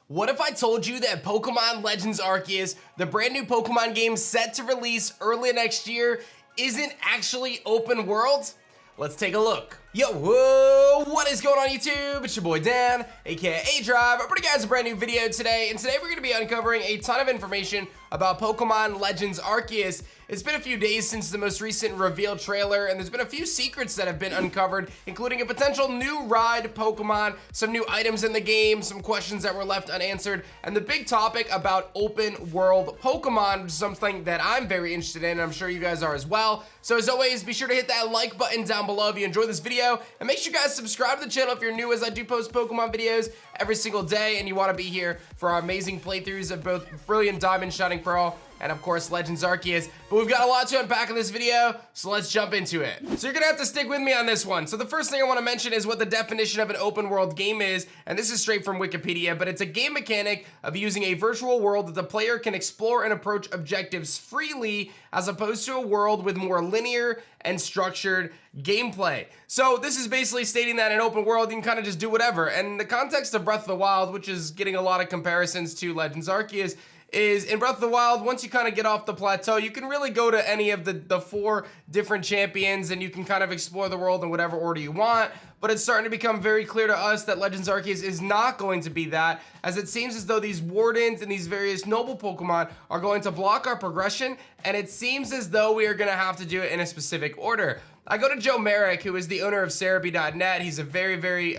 What if I told you that Pokemon Legends Arceus, the brand new Pokemon game set to release early next year, isn't actually open world? Let's take a look. Yo, whoa, what is going on YouTube? It's your boy Dan, aka aDrive. I'm bringing you guys a brand new video today, and today we're gonna be uncovering a ton of information about Pokemon Legends Arceus. It's been a few days since the most recent reveal trailer, and there's been a few secrets that have been uncovered, including a potential new ride Pokemon, some new items in the game, some questions that were left unanswered, and the big topic about open world Pokemon, which is something that I'm very interested in, and I'm sure you guys are as well. So as always, be sure to hit that like button down below if you enjoyed this video, and make sure you guys subscribe to the channel if you're new, as I do post Pokemon videos every single day, and you want to be here for our amazing playthroughs of both Brilliant Diamond, Shining Pearl, and of course Legends Arceus. But we've got a lot to unpack in this video, so let's jump into it. So you're gonna have to stick with me on this one. So the first thing I want to mention is what the definition of an open world game is, and this is straight from Wikipedia, but it's a game mechanic of using a virtual world that the player can explore and approach objectives freely, as opposed to a world with more linear and structured gameplay. So this is basically stating that in an open world you can kind of just do whatever, and in the context of Breath of the Wild, which is getting a lot of comparisons to Legends Arceus, is in Breath of the Wild, once you kind of get off the plateau, you can really go to any of the 4 different champions and you can kind of explore the world in whatever order you want. But it's starting to become very clear to us that Legends Arceus is not going to be that, as it seems as though these wardens and these various noble Pokemon are going to block our progression, and it seems as though we are going to have to do it in a specific order. I go to Joe Merrick, who is the owner of Therapy.net. He's a very, very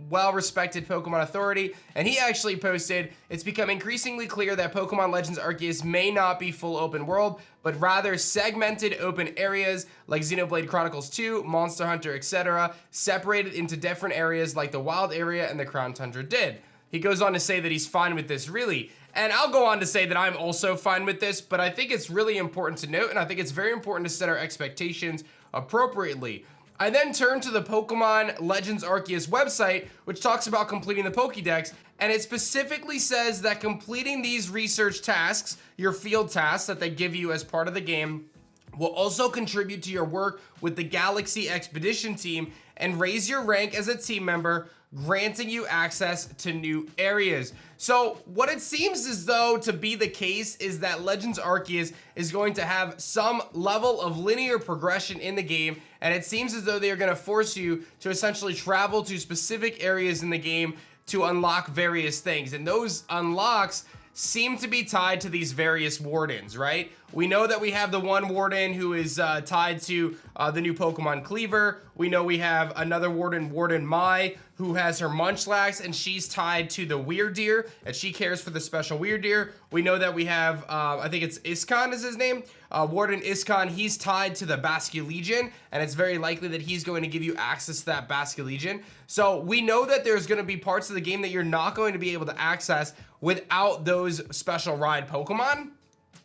well-respected Pokemon authority, and he actually posted, "It's become increasingly clear that Pokemon Legends Arceus may not be full open world, but rather segmented open areas like Xenoblade Chronicles 2, Monster Hunter, etc., separated into different areas like the Wild area and the Crown Tundra did." He goes on to say that he's fine with this, really. And I'll go on to say that I'm also fine with this, but I think it's really important to note, and I think it's very important to set our expectations appropriately. I then turn to the Pokemon Legends Arceus website, which talks about completing the Pokedex, and it specifically says that completing these research tasks, your field tasks that they give you as part of the game, will also contribute to your work with the Galaxy Expedition team and raise your rank as a team member, granting you access to new areas. So what it seems as though to be the case is that Legends Arceus is going to have some level of linear progression in the game, and it seems as though they are going to force you to essentially travel to specific areas in the game to unlock various things, and those unlocks seem to be tied to these various wardens, right? We know that we have the one warden who is tied to the new Pokemon Cleaver. We know we have another warden, Warden Mai, who has her Munchlax, and she's tied to the Weirdeer, and she cares for the special Weirdeer. We know that we have, I think it's Iskon is his name, Warden Iskon. He's tied to the Basculegion, and it's very likely that he's going to give you access to that Basculegion. So we know that there's going to be parts of the game that you're not going to be able to access without those special ride Pokemon.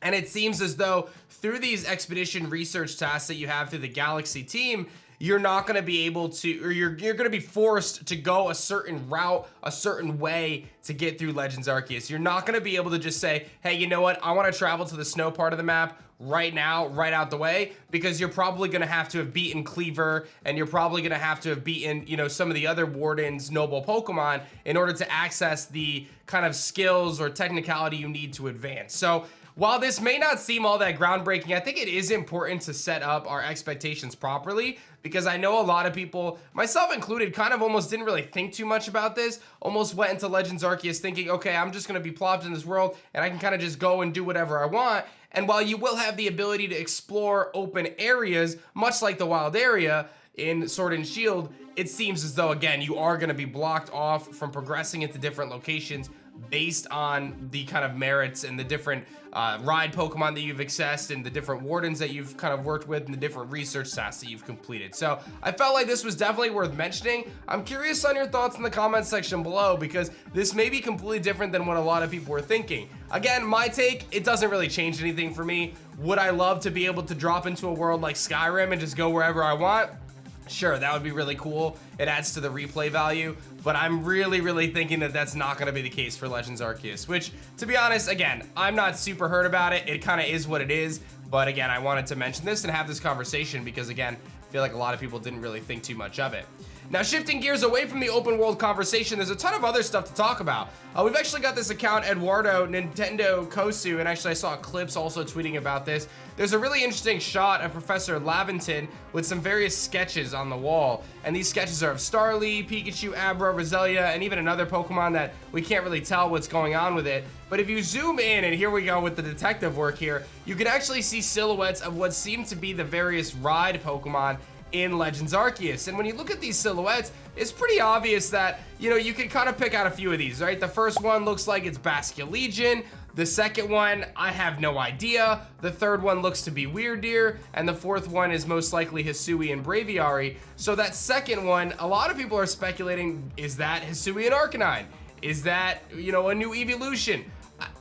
And it seems as though through these expedition research tasks that you have through the Galaxy team, you're not going to be able to, or you're going to be forced to go a certain route, a certain way to get through Legends Arceus. You're not going to be able to just say, hey, you know what, I want to travel to the snow part of the map right now, right out the way, because you're probably going to have to have beaten Cleaver, and you're probably going to have to have beaten, you know, some of the other Warden's noble Pokemon in order to access the kind of skills or technicality you need to advance. So while this may not seem all that groundbreaking, I think it is important to set up our expectations properly, because I know a lot of people, myself included, kind of almost didn't really think too much about this, almost went into Legends Arceus thinking, okay, I'm just going to be plopped in this world and I can kind of just go and do whatever I want. And while you will have the ability to explore open areas, much like the Wild area in Sword and Shield, it seems as though, again, you are going to be blocked off from progressing into different locations based on the kind of merits and the different ride Pokemon that you've accessed and the different wardens that you've kind of worked with and the different research tasks that you've completed. So I felt like this was definitely worth mentioning. I'm curious on your thoughts in the comments section below, because this may be completely different than what a lot of people were thinking. Again, my take, it doesn't really change anything for me. Would I love to be able to drop into a world like Skyrim and just go wherever I want? Sure, that would be really cool. It adds to the replay value, but I'm really thinking that that's not going to be the case for Legends Arceus, which, to be honest, again, I'm not super hurt about it. It kind of is what it is, but again, I wanted to mention this and have this conversation because, again, I feel like a lot of people didn't really think too much of it. Now, shifting gears away from the open world conversation, there's a ton of other stuff to talk about. We've actually got this account, Eduardo Nintendo Kosu, and actually I saw Eclipse also tweeting about this. There's a really interesting shot of Professor Laventon with some various sketches on the wall, and these sketches are of Starly, Pikachu, Abra, Roselia, and even another Pokemon that we can't really tell what's going on with it. But if you zoom in, and here we go with the detective work here, you can actually see silhouettes of what seem to be the various ride Pokemon in Legends Arceus. And when you look at these silhouettes, it's pretty obvious that, you know, you can kind of pick out a few of these, right? The first one looks like it's Basculegion. The second one, I have no idea. The third one looks to be Weirdeer. And the fourth one is most likely Hisui and Braviary. So that second one, a lot of people are speculating, is that Hisui and Arcanine? Is that, you know, a new evolution?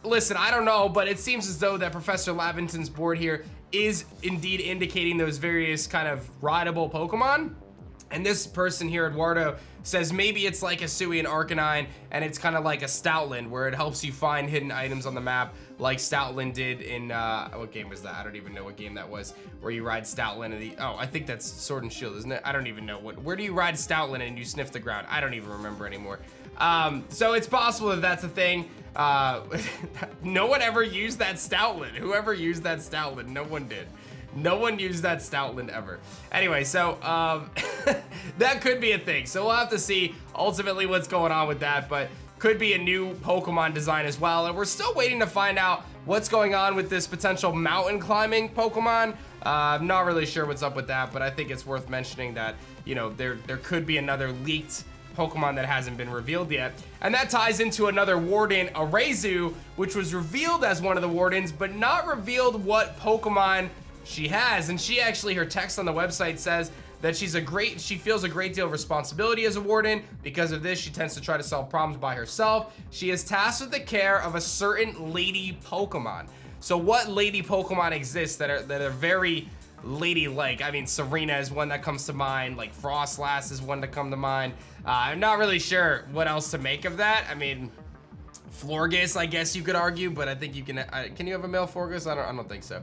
Listen, I don't know, but it seems as though that Professor Laventon's board here is indeed indicating those various kind of rideable Pokemon. And this person here, Eduardo, says maybe it's like a Hisui and Arcanine, and it's kind of like a Stoutland, where it helps you find hidden items on the map, like Stoutland did in, what game was that? I don't even know what game that was, where you ride Stoutland and oh, I think that's Sword and Shield, isn't it? I don't even know. Where do you ride Stoutland and you sniff the ground? I don't even remember anymore. So it's possible that that's a thing. No one ever used that Stoutland. Whoever used that Stoutland, no one did. No one used that Stoutland ever. Anyway, so that could be a thing. So we'll have to see ultimately what's going on with that, but could be a new Pokemon design as well. And we're still waiting to find out what's going on with this potential mountain climbing Pokemon. I'm not really sure what's up with that, but I think it's worth mentioning that, you know, there could be another leaked Pokemon that hasn't been revealed yet. And that ties into another warden, Arezu, which was revealed as one of the wardens, but not revealed what Pokemon she has. And she actually, her text on the website says that she feels a great deal of responsibility as a warden. Because of this, she tends to try to solve problems by herself. She is tasked with the care of a certain lady Pokemon. So what lady Pokemon exists that are very ladylike? I mean, Serena is one that comes to mind, like Frostlass is one to come to mind. I'm not really sure what else to make of that. I mean, Florges, I guess you could argue, but I think you can you have a male Florges? I don't think so.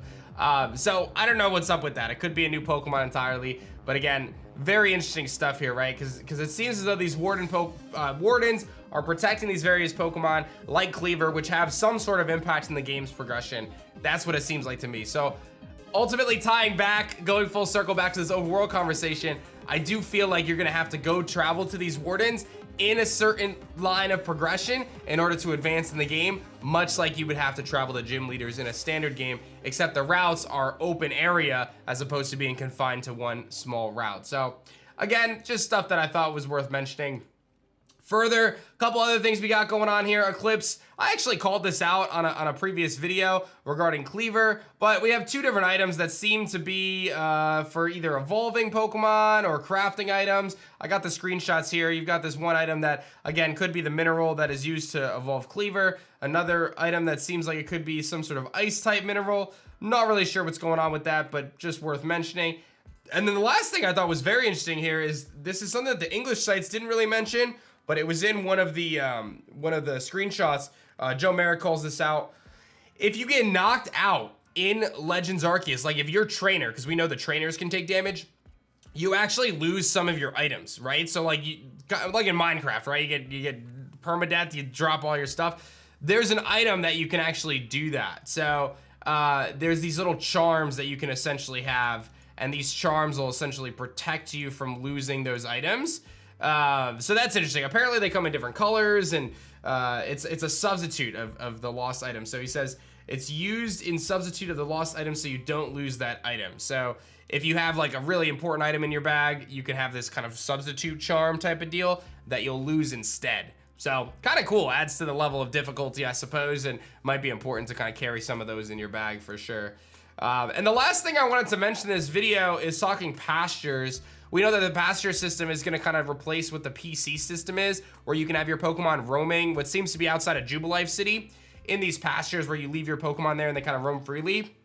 So I don't know what's up with that. It could be a new Pokemon entirely, but again, very interesting stuff here, right? Because it seems as though these wardens are protecting these various Pokemon like Cleaver, which have some sort of impact in the game's progression. That's what it seems like to me. So ultimately, tying back, going full circle back to this overworld conversation, I do feel like you're gonna have to go travel to these wardens in a certain line of progression in order to advance in the game, much like you would have to travel to gym leaders in a standard game, except the routes are open area as opposed to being confined to one small route. So again, just stuff that I thought was worth mentioning. Further, a couple other things we got going on here. Eclipse, I actually called this out on a previous video regarding Cleaver, but we have two different items that seem to be for either evolving Pokemon or crafting items. I got the screenshots here. You've got this one item that, again, could be the mineral that is used to evolve Cleaver. Another item that seems like it could be some sort of ice-type mineral. Not really sure what's going on with that, but just worth mentioning. And then the last thing I thought was very interesting here is this is something that the English sites didn't really mention, but it was in one of the screenshots. Joe Merrick calls this out. If you get knocked out in Legends Arceus, like if you're a trainer, because we know the trainers can take damage, you actually lose some of your items, right? So like in Minecraft, right? You get permadeath, you drop all your stuff. There's an item that you can actually do that. So there's these little charms that you can essentially have, and these charms will essentially protect you from losing those items. So that's interesting. Apparently they come in different colors, and it's a substitute of the lost item. So he says it's used in substitute of the lost item so you don't lose that item. So if you have like a really important item in your bag, you can have this kind of substitute charm type of deal that you'll lose instead. So kind of cool, adds to the level of difficulty, I suppose, and might be important to kind of carry some of those in your bag for sure. And the last thing I wanted to mention in this video is talking pastures. We know that the pasture system is going to kind of replace what the PC system is, where you can have your Pokemon roaming what seems to be outside of Jubilife City in these pastures where you leave your Pokemon there and they kind of roam freely.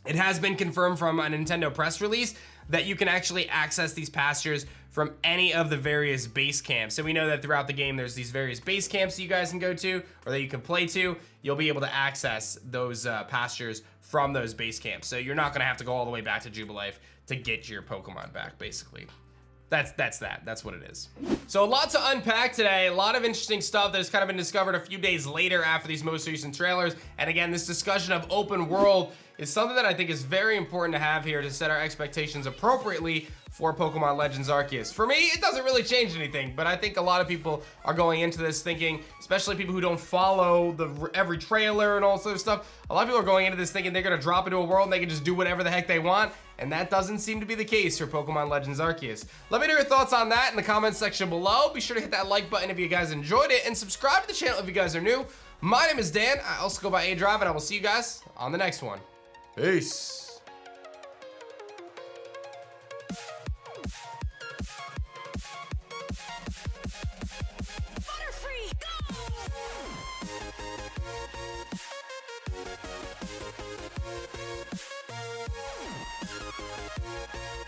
It has been confirmed from a Nintendo press release that you can actually access these pastures from any of the various base camps. So we know that throughout the game there's these various base camps that you guys can go to or that you can play to. You'll be able to access those pastures from those base camps. So you're not going to have to go all the way back to Jubilife to get your Pokemon back, basically. That's what it is. So a lot to unpack today, a lot of interesting stuff that has kind of been discovered a few days later after these most recent trailers. And again, this discussion of open world is something that I think is very important to have here to set our expectations appropriately for Pokemon Legends Arceus. For me, it doesn't really change anything, but I think a lot of people are going into this thinking, especially people who don't follow every trailer and all sort of stuff, a lot of people are going into this thinking they're gonna drop into a world and they can just do whatever the heck they want, and that doesn't seem to be the case for Pokemon Legends Arceus. Let me know your thoughts on that in the comments section below. Be sure to hit that like button if you guys enjoyed it, and subscribe to the channel if you guys are new. My name is Dan, I also go by aDrive, and I will see you guys on the next one. Peace. Butterfree, go!